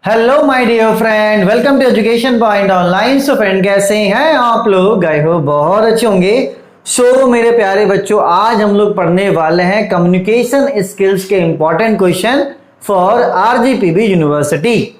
Hello my dear friend, welcome to education point online. So friend, कैसे हैं आप लोग? आई होप बहुत अच्छे होंगे। सो मेरे प्यारे बच्चों, आज हम लोग पढ़ने वाले हैं कम्युनिकेशन स्किल्स के important question for RGPV university.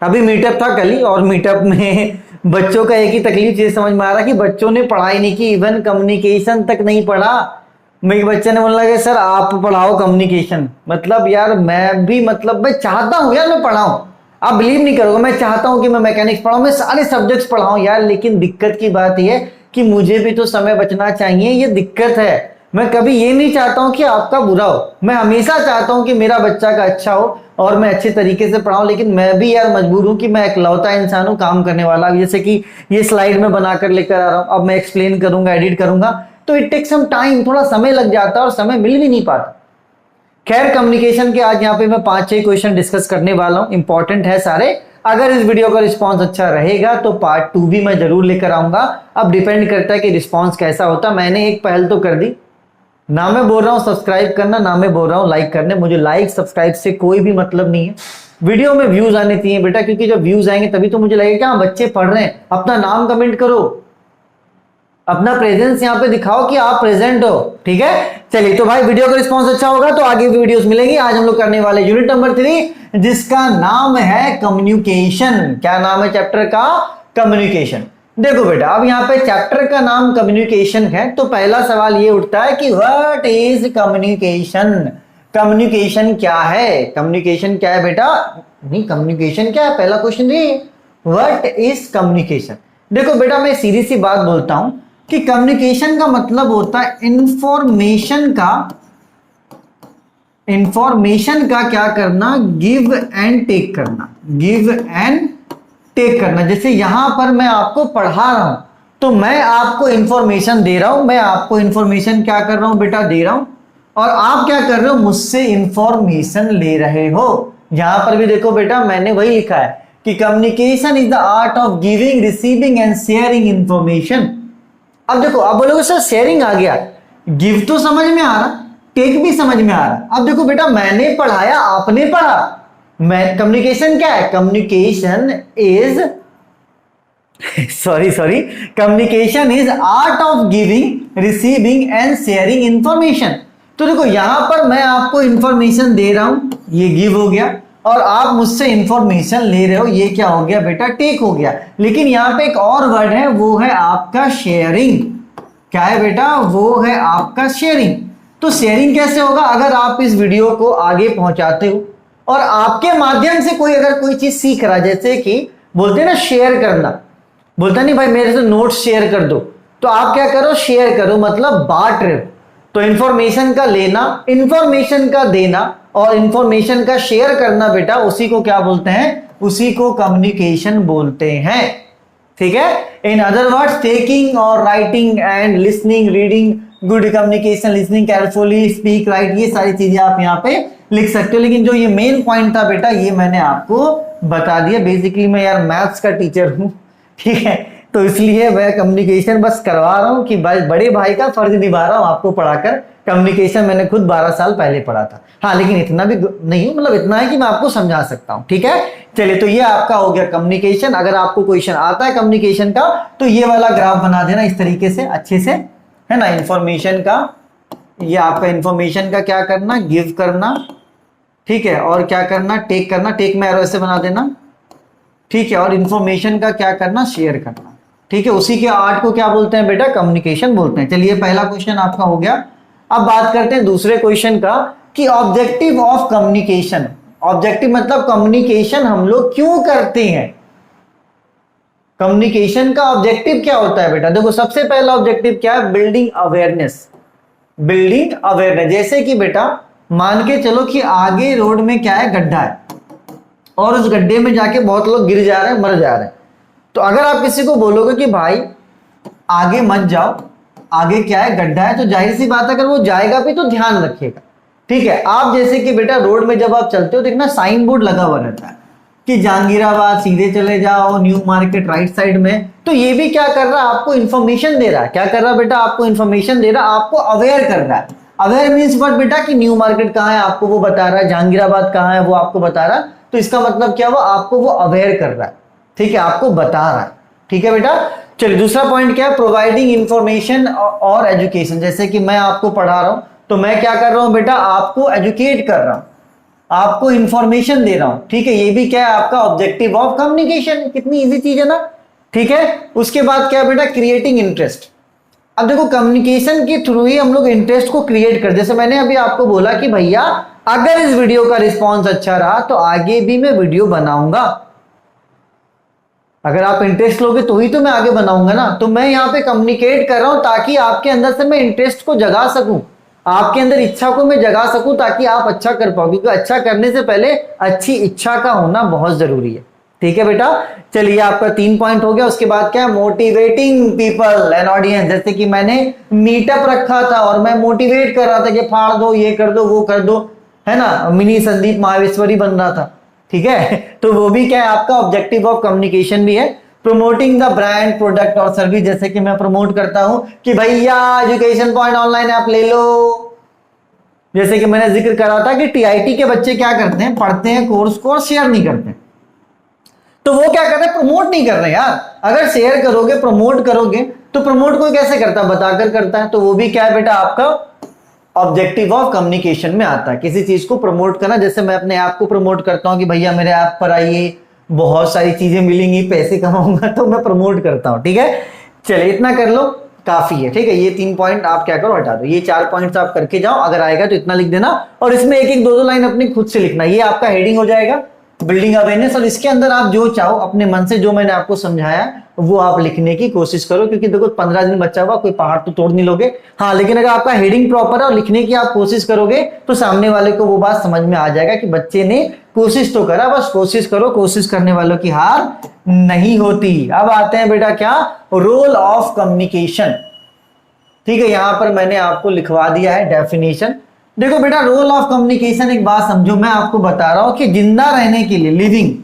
अभी मीटअप था कल ही, और मीटअप में बच्चों का एक ही तकलीफ ये समझ में आ रहा कि बच्चों ने पढ़ाई नहीं की, इवन कम्युनिकेशन तक नहीं पढ़ा। मेरे बच्चे ने बोला कि सर आप पढ़ाओ कम्युनिकेशन। मतलब यार मैं चाहता हूँ यार मैं पढ़ाऊं। आप बिलीव नहीं करोगे, मैं चाहता हूं कि मैं मैकेनिक्स पढ़ाऊं, मैं सारे सब्जेक्ट्स पढ़ाऊं यार, लेकिन दिक्कत की बात यह है कि मुझे भी तो समय बचना चाहिए। ये दिक्कत है। मैं कभी ये नहीं चाहता हूं कि आपका बुरा हो, मैं हमेशा चाहता हूं कि मेरा बच्चा का अच्छा हो और मैं अच्छे तरीके से पढ़ाऊं। लेकिन मैं भी यार मजबूर हूं कि मैं इकलौता इंसान हूं काम करने वाला। जैसे कि ये स्लाइड में बनाकर लेकर आ रहा हूं, अब मैं एक्सप्लेन करूंगा, एडिट करूंगा, तो इट टेक सम टाइम, थोड़ा समय लग जाता है और समय मिल भी नहीं पाता। खैर, कम्युनिकेशन के आज यहाँ पे मैं 5-6 क्वेश्चन डिस्कस करने वाला हूं, इंपॉर्टेंट है सारे। अगर इस वीडियो का रिस्पांस अच्छा रहेगा तो पार्ट 2 भी मैं जरूर लेकर आऊंगा। अब डिपेंड करता है कि रिस्पांस कैसा होता। मैंने एक पहल तो कर दी, ना मैं बोल रहा हूं सब्सक्राइब करना, ना मैं बोल रहा हूं लाइक करने। मुझे लाइक सब्सक्राइब से कोई भी मतलब नहीं है। वीडियो में व्यूज आने चाहिए बेटा, क्योंकि जब व्यूज आएंगे तभी तो मुझे लगेगा हाँ बच्चे पढ़ रहे हैं। अपना नाम कमेंट करो, अपना प्रेजेंस यहाँ पे दिखाओ कि आप प्रेजेंट हो। ठीक है, चलिए। तो भाई वीडियो का रिस्पांस अच्छा होगा तो आगे भी वीडियोस मिलेंगी। आज हम लोग करने वाले यूनिट नंबर 3, जिसका नाम है कम्युनिकेशन। क्या नाम है चैप्टर का? कम्युनिकेशन। देखो बेटा, अब यहाँ पे चैप्टर का नाम कम्युनिकेशन है, तो पहला सवाल ये उठता है कि व्हाट इज कम्युनिकेशन। कम्युनिकेशन क्या है? कम्युनिकेशन क्या है बेटा? नहीं, कम्युनिकेशन क्या है, पहला क्वेश्चन ये। What is communication? देखो बेटा, मैं सीधी सी बात बोलता हूं कि कम्युनिकेशन का मतलब होता है इंफॉर्मेशन का क्या करना, गिव एंड टेक करना। गिव एंड टेक करना। जैसे यहां पर मैं आपको पढ़ा रहा हूं तो मैं आपको इंफॉर्मेशन दे रहा हूं, मैं आपको इंफॉर्मेशन क्या कर रहा हूं बेटा, दे रहा हूं, और आप क्या कर रहे हो, मुझसे इंफॉर्मेशन ले रहे हो। यहां पर भी देखो बेटा, मैंने वही लिखा है कि communication is the art of giving, receiving end sharing information. अब देखो, आप बोलोगे सर शेयरिंग आ गया, गिव तो समझ में आ रहा, टेक भी समझ में आ रहा। अब देखो बेटा, मैंने पढ़ाया, आपने पढ़ा। मैं कम्युनिकेशन क्या है? Communication is sorry communication is art of giving, receiving end sharing information. तो देखो, यहां पर मैं आपको इंफॉर्मेशन दे रहा हूं, ये गिव हो गया, और आप मुझसे इंफॉर्मेशन ले रहे हो, ये क्या हो गया बेटा, टेक हो गया। लेकिन यहां पे एक और वर्ड है, वो है आपका शेयरिंग। क्या है बेटा? वो है आपका शेयरिंग। तो शेयरिंग कैसे होगा? अगर आप इस वीडियो को आगे पहुंचाते हो और आपके माध्यम से कोई अगर कोई चीज सीख रहा है, जैसे कि बोलते हैं ना शेयर करना, बोलता नहीं भाई मेरे से नोट्स शेयर कर दो, तो आप क्या करो, शेयर करो, मतलब बांट रहे हो। तो इंफॉर्मेशन का लेना, इंफॉर्मेशन का देना और इंफॉर्मेशन का शेयर करना बेटा, उसी को क्या बोलते हैं? उसी को कम्युनिकेशन बोलते हैं। ठीक है, इन अदर वर्ड्स, टेकिंग और writing and listening, reading, good communication, listening carefully, speak right, ये सारी चीजें आप यहाँ पे लिख सकते हो। लेकिन जो ये मेन पॉइंट था बेटा, ये मैंने आपको बता दिया। बेसिकली मैं यार मैथ्स का टीचर हूं, ठीक है, तो इसलिए मैं कम्युनिकेशन बस करवा रहा हूं कि बड़े भाई का फर्ज निभा रहा हूं आपको पढ़ाकर। कम्युनिकेशन मैंने खुद 12 साल पहले पढ़ा था। हाँ, लेकिन इतना भी नहीं, मतलब इतना है कि मैं आपको समझा सकता हूं। ठीक है, चलिए। तो ये आपका हो गया कम्युनिकेशन। अगर आपको क्वेश्चन आता है कम्युनिकेशन का तो ये वाला ग्राफ बना देना इस तरीके से, अच्छे से, है ना। इंफॉर्मेशन का, ये आपका इंफॉर्मेशन का क्या करना, गिव करना, ठीक है, और क्या करना, टेक करना। टेक में एरो ऐसे बना देना, ठीक है, और इंफॉर्मेशन का क्या करना, शेयर करना। ठीक है, उसी के आर्ट को क्या बोलते हैं बेटा? कम्युनिकेशन बोलते हैं। चलिए, पहला क्वेश्चन आपका हो गया। अब बात करते हैं दूसरे क्वेश्चन का कि ऑब्जेक्टिव ऑफ कम्युनिकेशन। ऑब्जेक्टिव मतलब कम्युनिकेशन हम लोग क्यों करते हैं। कम्युनिकेशन का ऑब्जेक्टिव क्या होता है बेटा? देखो, सबसे पहला ऑब्जेक्टिव क्या है? Building awareness. बिल्डिंग अवेयरनेस, जैसे कि बेटा मान के चलो कि आगे रोड में क्या है, गड्ढा है, और उस गड्ढे में जाके बहुत लोग गिर जा रहे हैं, मर जा रहे हैं। तो अगर आप किसी को बोलोगे कि भाई आगे मत जाओ, आगे क्या है, गड्ढा है, तो जाहिर सी बात है अगर वो जाएगा भी तो ध्यान रखिएगा। ठीक है, आप जैसे कि बेटा रोड में जब आप चलते हो, देखना साइन बोर्ड लगा हुआ रहता है कि जहांगीराबाद सीधे चले जाओ, न्यू मार्केट राइट साइड में। तो ये भी क्या कर रहा है, आपको इंफॉर्मेशन दे रहा है। क्या कर रहा है बेटा? आपको इंफॉर्मेशन दे रहा है, आपको अवेयर कर रहा है। अवेयर मीन्स व्हाट बेटा, कि न्यू मार्केट कहाँ है आपको वो बता रहा है, जहांगीराबाद कहाँ है वो आपको बता रहा है। तो इसका मतलब क्या हुआ, आपको वो अवेयर कर रहा है, ठीक है, आपको बता रहा है, ठीक है बेटा। चलिए दूसरा पॉइंट क्या है, प्रोवाइडिंग इंफॉर्मेशन और एजुकेशन। जैसे कि मैं आपको पढ़ा रहा हूं तो मैं क्या कर रहा हूं बेटा, आपको एजुकेट कर रहा हूं, आपको इंफॉर्मेशन दे रहा हूं, ठीक है। ये भी क्या है, आपका ऑब्जेक्टिव ऑफ कम्युनिकेशन। कितनी इजी चीज है ना, ठीक है। उसके बाद क्या है बेटा, क्रिएटिंग इंटरेस्ट। अब देखो कम्युनिकेशन के थ्रू ही हम लोग इंटरेस्ट को क्रिएट कर, जैसे मैंने अभी आपको बोला कि भैया अगर इस वीडियो का रिस्पॉन्स अच्छा रहा तो आगे भी मैं वीडियो बनाऊंगा। अगर आप इंटरेस्ट लोगे तो ही तो मैं आगे बनाऊंगा ना। तो मैं यहां पे कम्युनिकेट कर रहा हूं ताकि आपके अंदर से मैं इंटरेस्ट को जगा सकूं, आपके अंदर इच्छा को मैं जगा सकूं, ताकि आप अच्छा कर पाओ, क्योंकि अच्छा करने से पहले अच्छी इच्छा का होना बहुत जरूरी है, ठीक है बेटा। चलिए आपका 3 पॉइंट हो गया। उसके बाद क्या है, मोटिवेटिंग पीपल एंड ऑडियंस। जैसे कि मैंने मीटअप रखा था और मैं मोटिवेट कर रहा था कि फाड़ दो, ये कर दो, वो कर दो, है ना, मिनी संदीप माहेश्वरी बन रहा था, ठीक है। तो वो भी क्या है, आपका ऑब्जेक्टिव ऑफ कम्युनिकेशन भी है। प्रमोटिंग द ब्रांड, प्रोडक्ट और सर्विस। जैसे कि मैं प्रमोट करता हूं कि भैया एजुकेशन पॉइंट ऑनलाइन आप ले लो। जैसे कि मैंने जिक्र करा था कि टीआईटी के बच्चे क्या करते हैं, पढ़ते हैं कोर्स को और शेयर नहीं करते, तो वो क्या कर रहे हैं, प्रमोट नहीं कर रहे यार। अगर शेयर करोगे, प्रमोट करोगे, तो प्रमोट कोई कैसे करता है, बताकर करता है। तो वो भी क्या है बेटा, आपका ऑब्जेक्टिव ऑफ कम्युनिकेशन में आता है, किसी चीज को प्रमोट करना। जैसे मैं अपने ऐप को प्रमोट करता हूं कि भैया मेरे ऐप पर आइए, बहुत सारी चीजें मिलेंगी, पैसे कमाऊंगा, तो मैं प्रमोट करता हूं, ठीक है। चलिए इतना कर लो, काफी है, ठीक है। ये 3 पॉइंट आप क्या करो, हटा दो। ये 4 पॉइंट्स आप करके जाओ, अगर आएगा तो इतना लिख देना, और इसमें एक एक दो लाइन अपनी खुद से लिखना। ये आपका हेडिंग हो जाएगा, बिल्डिंग अवेयरनेस। और इसके अंदर आप जो चाहो अपने मन से, जो मैंने आपको समझाया वो आप लिखने की कोशिश करो, क्योंकि देखो 15 दिन बचा हुआ, कोई पहाड़ तो तोड़ नहीं लोगे। हाँ, लेकिन अगर आपका हेडिंग प्रॉपर है और लिखने की आप कोशिश करोगे तो सामने वाले को वो बात समझ में आ जाएगा कि बच्चे ने कोशिश तो करा, बस कोशिश करो, कोशिश करने वालों की हार नहीं होती। अब आते हैं बेटा क्या, रोल ऑफ कम्युनिकेशन, ठीक है। यहां पर मैंने आपको लिखवा दिया है डेफिनेशन। देखो बेटा, रोल ऑफ कम्युनिकेशन, एक बात समझो, मैं आपको बता रहा हूं कि जिंदा रहने के लिए,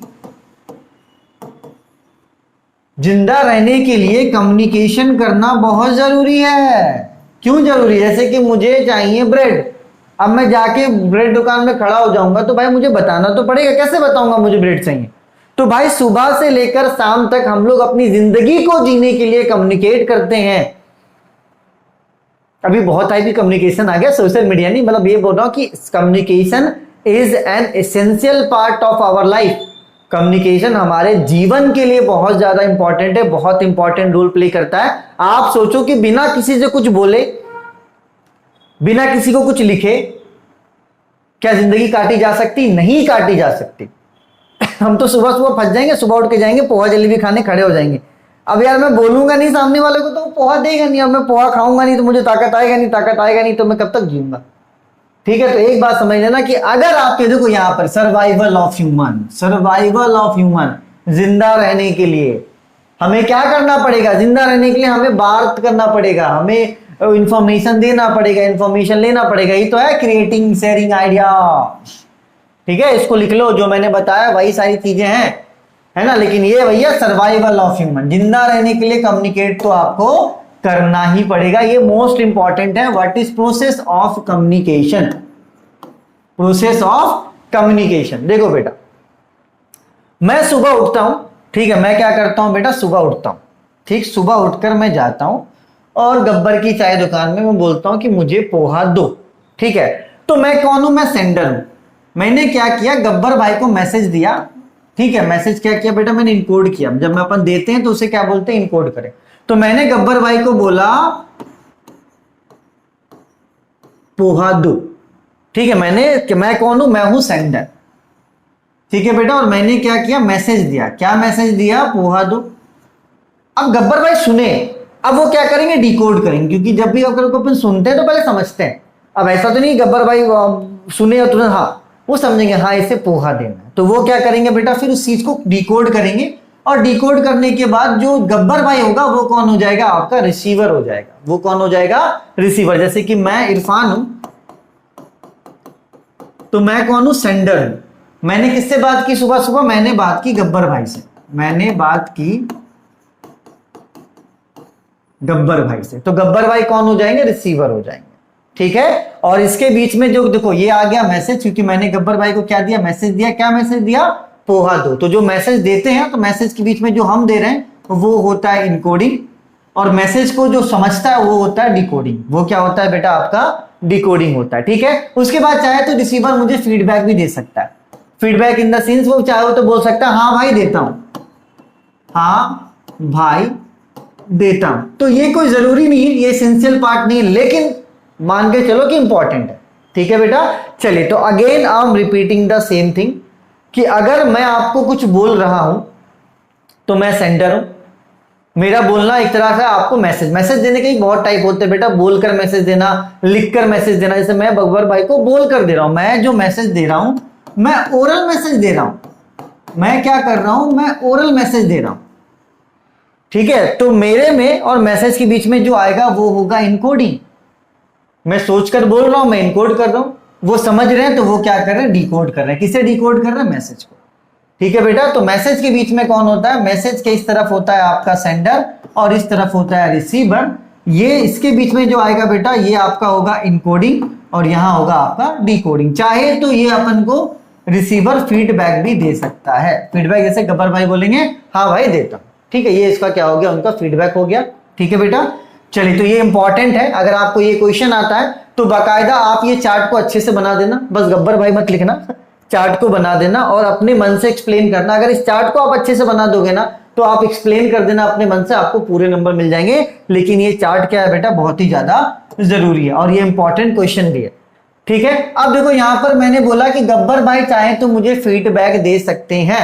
जिंदा रहने के लिए कम्युनिकेशन करना बहुत जरूरी है। क्यों जरूरी है, जैसे कि मुझे चाहिए ब्रेड, अब मैं जाके ब्रेड दुकान में खड़ा हो जाऊंगा तो भाई मुझे बताना तो पड़ेगा, कैसे बताऊंगा मुझे ब्रेड चाहिए। तो भाई सुबह से लेकर शाम तक हम लोग अपनी जिंदगी को जीने के लिए कम्युनिकेट करते हैं। अभी बहुत टाइप की कम्युनिकेशन आ गया, सोशल मीडिया नहीं, मतलब ये बोल रहा हूं कि communication is an essential part of our life. Communication हमारे जीवन के लिए बहुत ज्यादा इंपॉर्टेंट है, बहुत इंपॉर्टेंट रोल प्ले करता है। आप सोचो कि बिना किसी से कुछ बोले, बिना किसी को कुछ लिखे, क्या जिंदगी काटी जा सकती? नहीं काटी जा सकती। हम तो सुबह सुबह फंस जाएंगे, सुबह उठ के जाएंगे पोहा जलेबी खाने, खड़े हो जाएंगे। अब यार मैं बोलूंगा नहीं सामने वाले को तो वो पोहा देगा नहीं, और मैं पोहा खाऊंगा नहीं तो मुझे ताकत आएगा नहीं, ताकत आएगा नहीं तो मैं कब तक जीऊंगा, ठीक है। तो एक बात समझ लेना कि अगर आपके, देखो यहां पर survival of human, survival of human, जिंदा रहने के लिए हमें क्या करना पड़ेगा, जिंदा रहने के लिए हमें बात करना पड़ेगा, हमें इंफॉर्मेशन देना पड़ेगा, इंफॉर्मेशन लेना पड़ेगा। ये तो है क्रिएटिंग शेयरिंग आइडिया, ठीक है। इसको लिख लो, जो मैंने बताया वही सारी चीजें हैं, है ना। लेकिन ये भैया सर्वाइवल ऑफ ह्यूमन, जिंदा रहने के लिए कम्युनिकेट तो आपको करना ही पड़ेगा। ये मोस्ट इंपॉर्टेंट है। What is process of communication, process of communication. देखो बेटा, मैं सुबह उठता हूं, ठीक है, मैं क्या करता हूं बेटा, सुबह उठता हूं, ठीक, सुबह उठकर मैं जाता हूं और गब्बर की चाय दुकान में मैं बोलता हूं कि मुझे पोहा दो, ठीक है। तो मैं कौन हूं, मैं सेंडर हूं। मैंने क्या किया, गब्बर भाई को मैसेज दिया, ठीक है। मैसेज क्या किया बेटा, मैंने इनकोड किया। जब मैं अपन देते हैं तो उसे क्या बोलते हैं, इनकोड करें। तो मैंने गब्बर भाई को बोला पोहा दो, ठीक है। मैं कौन हूं, मैं हूं सेंडर, ठीक है बेटा। और मैंने क्या किया, मैसेज दिया। क्या मैसेज दिया, पोहा दो। अब गब्बर भाई सुने, अब वो क्या करेंगे, डिकोड करेंगे, क्योंकि जब भी अगर अपन सुनते हैं तो पहले समझते हैं। अब ऐसा तो नहीं गब्बर भाई सुने और तुरंत हाँ, वो समझेंगे हाँ इसे पोहा देना है, तो वो क्या करेंगे बेटा, फिर उस चीज को डिकोड करेंगे। और डिकोड करने के बाद जो गब्बर भाई होगा वो कौन हो जाएगा, आपका रिसीवर हो जाएगा। वो कौन हो जाएगा, रिसीवर। जैसे कि मैं इरफान हूं तो मैं कौन हूं, सेंडर हूं। मैंने किससे बात की सुबह सुबह, मैंने बात की गब्बर भाई से, मैंने बात की गब्बर भाई से। तो गब्बर भाई कौन हो जाएंगे, रिसीवर हो जाएंगे, ठीक है। और इसके बीच में जो देखो ये आ गया मैसेज, क्योंकि मैंने गब्बर भाई को क्या दिया, मैसेज दिया। क्या मैसेज दिया? पोहा दो। तो जो मैसेज देते हैं तो मैसेज के बीच में जो हम दे रहे हैं वो होता है इनकोडिंग, और मैसेज को जो समझता है वो होता है डिकोडिंग। वो क्या होता है बेटा? आपका डिकोडिंग होता है। ठीक है, उसके बाद चाहे तो रिसीवर मुझे फीडबैक भी दे सकता है। फीडबैक इन द सेंस वो चाहे तो बोल सकता है हाँ भाई देता हूं, हाँ भाई देता हूं। तो ये कोई जरूरी नहीं है, ये एसेंशियल पार्ट नहीं है, लेकिन मान के चलो कि इंपॉर्टेंट है। ठीक है बेटा, चलिए तो again I am repeating the same thing कि अगर मैं आपको कुछ बोल रहा हूं तो मैं सेंडर हूं। मेरा बोलना एक तरह से आपको मैसेज देने के ही बहुत टाइप होते हैं बेटा। बोलकर मैसेज देना, लिखकर मैसेज देना। जैसे मैं गब्बर भाई को बोलकर दे रहा हूं, मैं जो मैसेज दे रहा हूं मैं ओरल मैसेज दे रहा हूं। मैं क्या कर रहा हूं? मैं ओरल मैसेज दे रहा हूं। ठीक है, तो मेरे में और मैसेज के बीच में जो आएगा वो होगा इनकोडिंग। मैं सोचकर बोल रहा हूं, मैं इनकोड कर रहा हूं, वो समझ रहे हैं तो वो क्या कर रहे हैं? डिकोड कर रहे हैं। किसे डिकोड कर रहे हैं? मैसेज को। ठीक है बेटा, तो मैसेज के बीच में कौन होता है? मैसेज के इस तरफ होता है आपका सेंडर और इस तरफ होता है रिसीवर। ये इसके बीच में जो आएगा बेटा ये आपका होगा इनकोडिंग और यहां होगा आपका डिकोडिंग। चाहे तो ये अपन को रिसीवर फीडबैक भी दे सकता है। फीडबैक जैसे गब्बर भाई बोलेंगे हाँ भाई देता हूं। ठीक है, ये इसका क्या हो गया? उनका फीडबैक हो गया। ठीक है बेटा, चलिए तो ये इंपॉर्टेंट है। अगर आपको ये क्वेश्चन आता है तो बाकायदा आप ये चार्ट को अच्छे से बना देना। बस गब्बर भाई मत लिखना, चार्ट को बना देना और अपने मन से एक्सप्लेन करना। अगर इस चार्ट को आप अच्छे से बना दोगे ना तो आप एक्सप्लेन कर देना अपने मन से, आपको पूरे नंबर मिल जाएंगे। लेकिन ये चार्ट क्या है बेटा? बहुत ही ज्यादा जरूरी है और ये इंपॉर्टेंट क्वेश्चन भी है। ठीक है, अब देखो यहां पर मैंने बोला कि गब्बर भाई चाहे तो मुझे फीडबैक दे सकते हैं।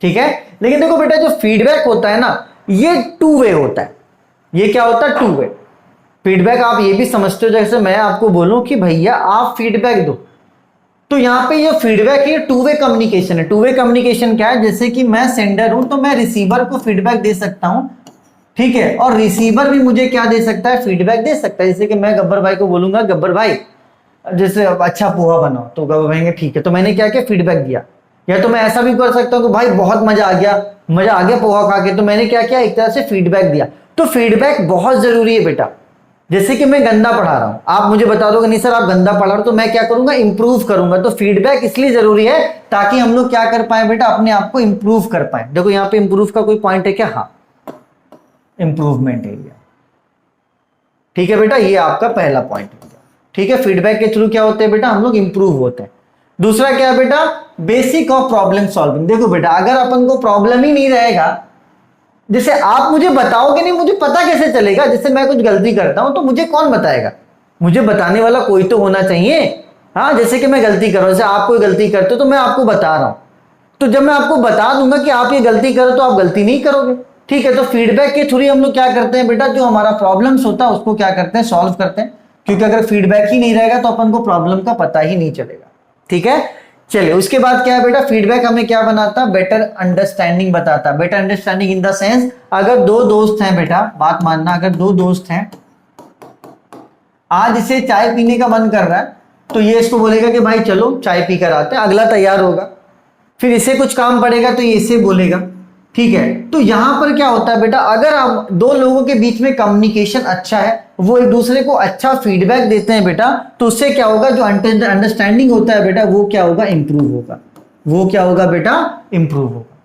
ठीक है, लेकिन देखो बेटा जो फीडबैक होता है ना ये टू वे होता है। ये क्या होता है? Two way feedback. आप ये भी समझते हो जैसे मैं आपको बोलूं कि भैया आप फीडबैक दो, तो यहां पे ये फीडबैक है, टू वे कम्युनिकेशन है। टू वे कम्युनिकेशन क्या है? जैसे कि मैं सेंडर हूं तो मैं रिसीवर को फीडबैक दे सकता हूं। ठीक है, और रिसीवर भी मुझे क्या दे सकता है? फीडबैक दे सकता है। जैसे कि मैं गब्बर भाई को बोलूंगा गब्बर भाई जैसे अच्छा पोहा बनाओ, तो गब्बर भाई ठीक है, तो मैंने क्या किया? फीडबैक दिया। या तो मैं ऐसा भी कर सकता हूं कि भाई बहुत मजा आ गया पोहा खा के, तो मैंने क्या किया? एक तरह से फीडबैक दिया। तो फीडबैक बहुत जरूरी है बेटा। जैसे कि मैं गंदा पढ़ा रहा हूं, आप मुझे बता दोगे नहीं सर आप गंदा पढ़ा रहे हो, तो मैं क्या करूंगा? इंप्रूव करूंगा। तो फीडबैक इसलिए जरूरी है ताकि हम लोग क्या कर पाए बेटा? अपने आप को इंप्रूव कर पाए। देखो यहां पे इंप्रूव का कोई पॉइंट है क्या? हाँ, इंप्रूवमेंट एरिया। ठीक है बेटा, ये आपका पहला पॉइंट है। ठीक है, फीडबैक के थ्रू क्या होते हैं बेटा? हम लोग इंप्रूव होते हैं। दूसरा क्या है बेटा? Basic of problem solving. देखो बेटा अगर अपन को प्रॉब्लम ही नहीं रहेगा, जैसे आप मुझे बताओगे नहीं, मुझे पता कैसे चलेगा? जैसे मैं कुछ गलती करता हूं तो मुझे कौन बताएगा? मुझे बताने वाला कोई तो होना चाहिए। हाँ, जैसे कि मैं गलती कर रहा हूं, जैसे आप कोई गलती करते हो तो मैं आपको बता रहा हूं, तो जब मैं आपको बता दूंगा कि आप ये गलती करो तो आप गलती नहीं करोगे। ठीक है, तो फीडबैक के थ्रू हम लोग क्या करते हैं बेटा? जो हमारा प्रॉब्लम्स होता है उसको क्या करते हैं? सॉल्व करते हैं। क्योंकि अगर फीडबैक ही नहीं रहेगा तो अपन को प्रॉब्लम का पता ही नहीं चलेगा। ठीक है, चलिए उसके बाद क्या है बेटा? फीडबैक हमें क्या बनाता? बेटर अंडरस्टैंडिंग बताता। Better understanding in the sense, अगर दो दोस्त हैं बेटा, बात मानना, अगर दो दोस्त हैं, आज इसे चाय पीने का मन कर रहा है तो ये इसको बोलेगा कि भाई चलो चाय पी कर आते हैं, अगला तैयार होगा। फिर इसे कुछ काम पड़ेगा तो ये इसे बोलेगा। ठीक है, तो यहां पर क्या होता है बेटा? अगर आप दो लोगों के बीच में कम्युनिकेशन अच्छा है, वो एक दूसरे को अच्छा फीडबैक देते हैं बेटा, तो उससे क्या होगा? जो अंडरस्टैंडिंग होता है बेटा वो क्या होगा? इंप्रूव होगा। वो क्या होगा बेटा? इंप्रूव होगा।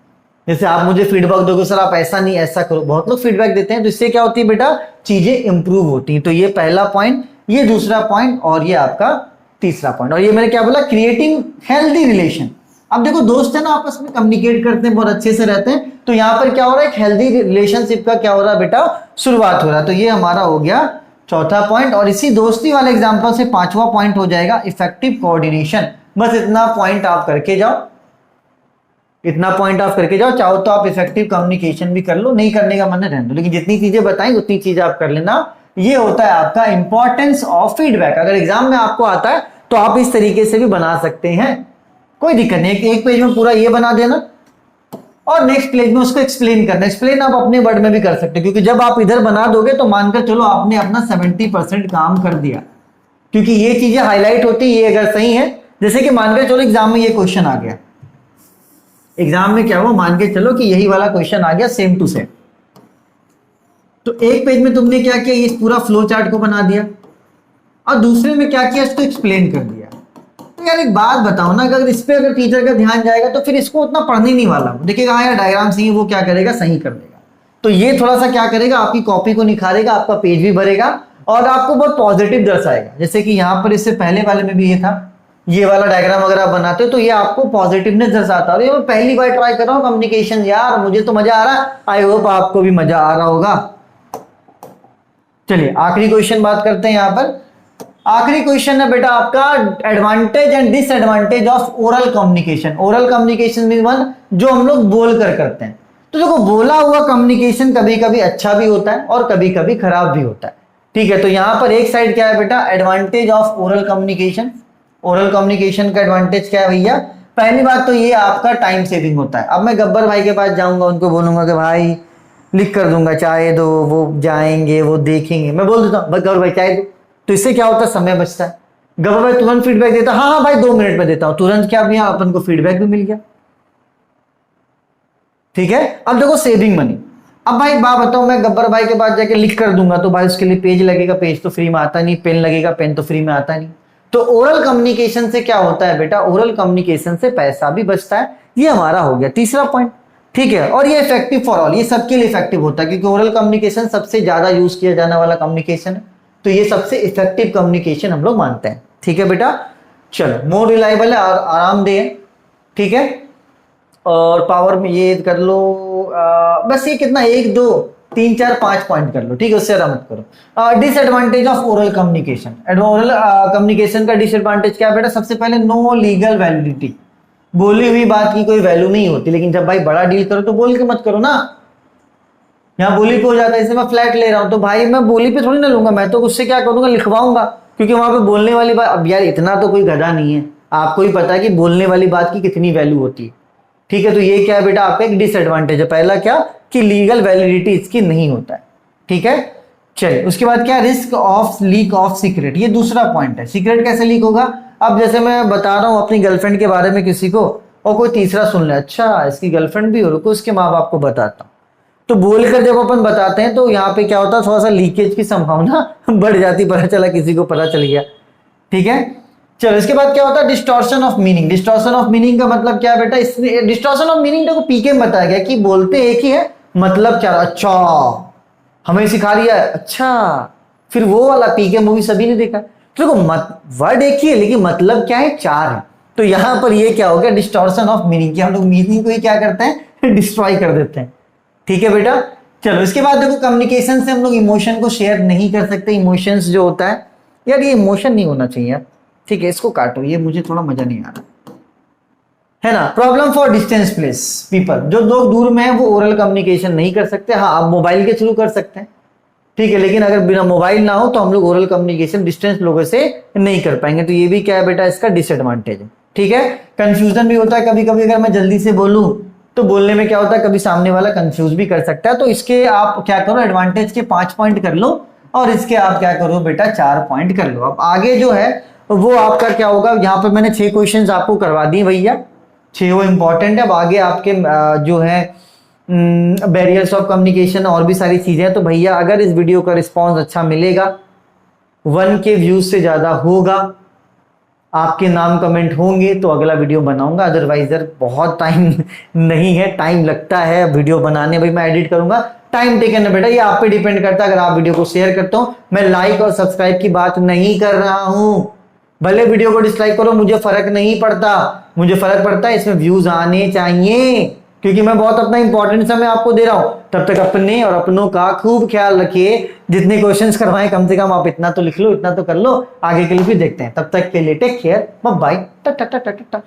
जैसे आप मुझे फीडबैक दोगे सर आप ऐसा नहीं ऐसा करो, बहुत लोग फीडबैक देते हैं, तो इससे क्या होती है बेटा? चीजें इंप्रूव होती हैं। तो ये पहला पॉइंट, ये दूसरा पॉइंट और ये आपका तीसरा पॉइंट। और ये मैंने क्या बोला? Creating healthy relation. अब देखो दोस्त है ना, आपस में कम्युनिकेट करते हैं, बहुत अच्छे से रहते हैं, तो यहां पर क्या हो रहा है? एक हेल्दी रिलेशनशिप का क्या हो रहा है बेटा? शुरुआत हो रहा है। तो ये हमारा हो गया चौथा पॉइंट। और इसी दोस्ती वाले एग्जांपल से पांचवा पॉइंट हो जाएगा इफेक्टिव कोऑर्डिनेशन। बस इतना पॉइंट आप करके जाओ, इतना पॉइंट आप करके जाओ। चाहो तो आप इफेक्टिव कम्युनिकेशन भी कर लो, नहीं करने का मन है रहने दो, लेकिन जितनी चीजें बताएं उतनी चीजें आप कर लेना। ये होता है आपका इंपॉर्टेंस ऑफ फीडबैक। अगर एग्जाम में आपको आता है तो आप इस तरीके से भी बना सकते हैं, कोई दिक्कत नहीं। एक पेज में पूरा ये बना देना और नेक्स्ट पेज में उसको एक्सप्लेन करना। एक्सप्लेन आप अपने वर्ड में भी कर सकते हो, क्योंकि जब आप इधर बना दोगे तो मानकर चलो आपने अपना 70% काम कर दिया, क्योंकि ये चीजें हाईलाइट होती है। ये अगर सही है, जैसे कि मानकर चलो एग्जाम में ये क्वेश्चन आ गया, एग्जाम में क्या हुआ? मान के चलो कि यही वाला क्वेश्चन आ गया सेम टू सेम, तो एक पेज में तुमने क्या किया? ये पूरा फ्लो चार्ट को बना दिया। और दूसरे में क्या किया, इसको एक्सप्लेन कर दिया। तो यार एक बात बताओ ना, अगर इस पे अगर टीचर का ध्यान जाएगा तो फिर इसको उतना पढ़ने नहीं वाला, देखिएगा हाँ यार डायग्राम सही है, वो क्या करेगा, सही कर देगा। तो ये थोड़ा सा क्या करेगा, आपकी कॉपी को निखारेगा, आपका पेज भी भरेगा और आपको बहुत पॉजिटिव दर्शाएगा। जैसे कि यहाँ पर इससे पहले वाले में भी ये था, ये वाला डायग्राम अगर आप बनाते हो तो ये आपको पॉजिटिवनेस दर्शाता है। ये मैं पहली बार ट्राई कर रहा हूँ कम्युनिकेशन, यार मुझे तो मजा आ रहा है, आई होप आपको भी मजा आ रहा होगा। चलिए आखिरी क्वेश्चन बात करते हैं। यहाँ पर आखिरी क्वेश्चन है बेटा आपका, advantage and disadvantage of oral communication. Oral communication mean one, जो हम लोग बोल कर करते हैं। तो देखो बोला हुआ कम्युनिकेशन कभी कभी अच्छा भी होता है और कभी कभी खराब भी होता है, ठीक है। तो यहाँ पर एक साइड क्या है बेटा, advantage of oral communication. Oral communication का एडवांटेज क्या है भैया, पहली बात तो ये आपका टाइम सेविंग होता है। अब मैं गब्बर भाई के पास जाऊंगा, उनको बोलूंगा कि भाई लिख कर दूंगा चाय दो, वो जाएंगे वो देखेंगे, मैं बोल देता हूँ गब्बर भाई चाय दो, तो इससे क्या होता है, समय बचता है। गब्बर भाई तुरंत फीडबैक देता, हाँ हाँ भाई 2 मिनट में देता हूं, तुरंत क्या भैया अपन को फीडबैक भी मिल गया, ठीक है। अब देखो सेविंग मनी। अब भाई बात बताओ, मैं गब्बर भाई के पास जाके लिख कर दूंगा तो भाई उसके लिए पेज लगेगा, पेज तो फ्री में आता नहीं, पेन लगेगा, पेन तो फ्री में आता नहीं। तो ओरल कम्युनिकेशन से क्या होता है बेटा, ओरल कम्युनिकेशन से पैसा भी बचता है। ये हमारा हो गया तीसरा पॉइंट, ठीक है। और ये इफेक्टिव फॉर ऑल, ये सबके लिए इफेक्टिव होता है क्योंकि ओरल कम्युनिकेशन सबसे ज्यादा यूज किया जाने वाला कम्युनिकेशन है, तो ये सबसे इफेक्टिव कम्युनिकेशन हम लोग मानते हैं, ठीक है बेटा। चलो मोर रिलायबल है, आरामदेह है, ठीक है। और पावर में ये कर लो, बस ये कितना 1 2 3 4 5 पॉइंट कर लो, ठीक है, उससे ज्यादा मत करो। Disadvantage of oral communication. Oral communication का डिसएडवांटेज क्या है बेटा, सबसे पहले नो लीगल वैलिडिटी, बोली हुई बात की कोई वैल्यू नहीं होती। लेकिन जब भाई बड़ा डील करो तो बोल के मत करो ना, यहाँ बोली पे हो जाता है। जैसे मैं फ्लैट ले रहा हूं तो भाई मैं बोली पे थोड़ी ना लूंगा, मैं तो उससे क्या करूंगा, लिखवाऊंगा, क्योंकि वहां पे बोलने वाली बात, अब यार इतना तो कोई गधा नहीं है, आपको ही पता है कि बोलने वाली बात की कितनी वैल्यू होती है, ठीक है। तो ये क्या है बेटा, आपका एक डिसएडवांटेज है। पहला क्या कि लीगल वैलिडिटी इसकी नहीं होता है, ठीक है। चलिए उसके बाद क्या, risk of leak of secret, ये दूसरा पॉइंट है। सीक्रेट कैसे लीक होगा, अब जैसे मैं बता रहा हूं अपनी गर्लफ्रेंड के बारे में किसी को, और कोई तीसरा सुन ले, अच्छा इसकी गर्लफ्रेंड भी हो, रुको उसके माँ बाप को बताता हूं, तो बोलकर जब अपन बताते हैं तो यहाँ पे क्या होता है, थोड़ा सा लीकेज की संभावना बढ़ जाती, पता चला किसी को पता चल गया, ठीक है। चलो इसके बाद क्या होता है, distortion of meaning. Distortion of meaning का मतलब क्या है बेटा, इसमें डिस्टॉर्शन ऑफ मीनिंग देखो पीके में बताया गया कि बोलते एक ही है, मतलब क्या, अच्छा हमें सिखा रही है, अच्छा फिर वो वाला पीके मूवी सभी ने देखा, तो देखो वर्ड एक ही है लेकिन मतलब क्या है, 4 है। तो यहां पर ये क्या हो गया, डिस्टॉर्शन ऑफ मीनिंग, कि हम लोग मीनिंग को ही क्या करते हैं, डिस्ट्रॉय कर देते हैं, ठीक है बेटा। चलो इसके बाद देखो कम्युनिकेशन से हम लोग इमोशन को शेयर नहीं कर सकते। इमोशंस जो होता है यार, ये इमोशन नहीं होना चाहिए यार, ठीक है, इसको काटो, ये मुझे थोड़ा मजा नहीं आ रहा है ना। Problem for distance place people, जो लोग दूर में है वो ओरल कम्युनिकेशन नहीं कर सकते। हाँ आप मोबाइल के थ्रू कर सकते हैं, ठीक है, लेकिन अगर बिना मोबाइल ना हो तो हम लोग ओरल कम्युनिकेशन डिस्टेंस लोगों से नहीं कर पाएंगे। तो ये भी क्या है बेटा, इसका डिसएडवांटेज है, ठीक है। कंफ्यूजन भी होता है कभी कभी, अगर मैं जल्दी से बोलूं तो बोलने में क्या होता है, कभी सामने वाला कंफ्यूज भी कर सकता है। तो इसके आप क्या करो, एडवांटेज के 5 पॉइंट कर लो और इसके आप क्या करो बेटा, 4 पॉइंट कर लो। अब आगे जो है वो आपका क्या होगा, यहाँ पे मैंने 6 क्वेश्चंस आपको करवा दिए भैया, 6 वो इंपॉर्टेंट है। अब आगे आपके जो है बैरियर्स ऑफ कम्युनिकेशन और भी सारी चीजें हैं। तो भैया अगर इस वीडियो का रिस्पॉन्स अच्छा मिलेगा, 1K व्यूज से ज्यादा होगा, आपके नाम कमेंट होंगे तो अगला वीडियो बनाऊंगा, अदरवाइज बहुत टाइम नहीं है, टाइम लगता है वीडियो बनाने, भाई मैं एडिट करूंगा, टाइम टेकन है बेटा, ये आप पे डिपेंड करता है। अगर आप वीडियो को शेयर करते हो, मैं लाइक और सब्सक्राइब की बात नहीं कर रहा हूं, भले वीडियो को डिसलाइक करो, मुझे फर्क नहीं पड़ता, मुझे फर्क पड़ता है इसमें व्यूज आने चाहिए, क्योंकि मैं बहुत अपना इंपॉर्टेंट समय आपको दे रहा हूं। तब तक अपने और अपनों का खूब ख्याल रखिए, जितने क्वेश्चंस करवाएं कम से कम आप इतना तो लिख लो, इतना तो कर लो, आगे के लिए भी देखते हैं। तब तक के लिए take care, bye bye, tata tata Tata.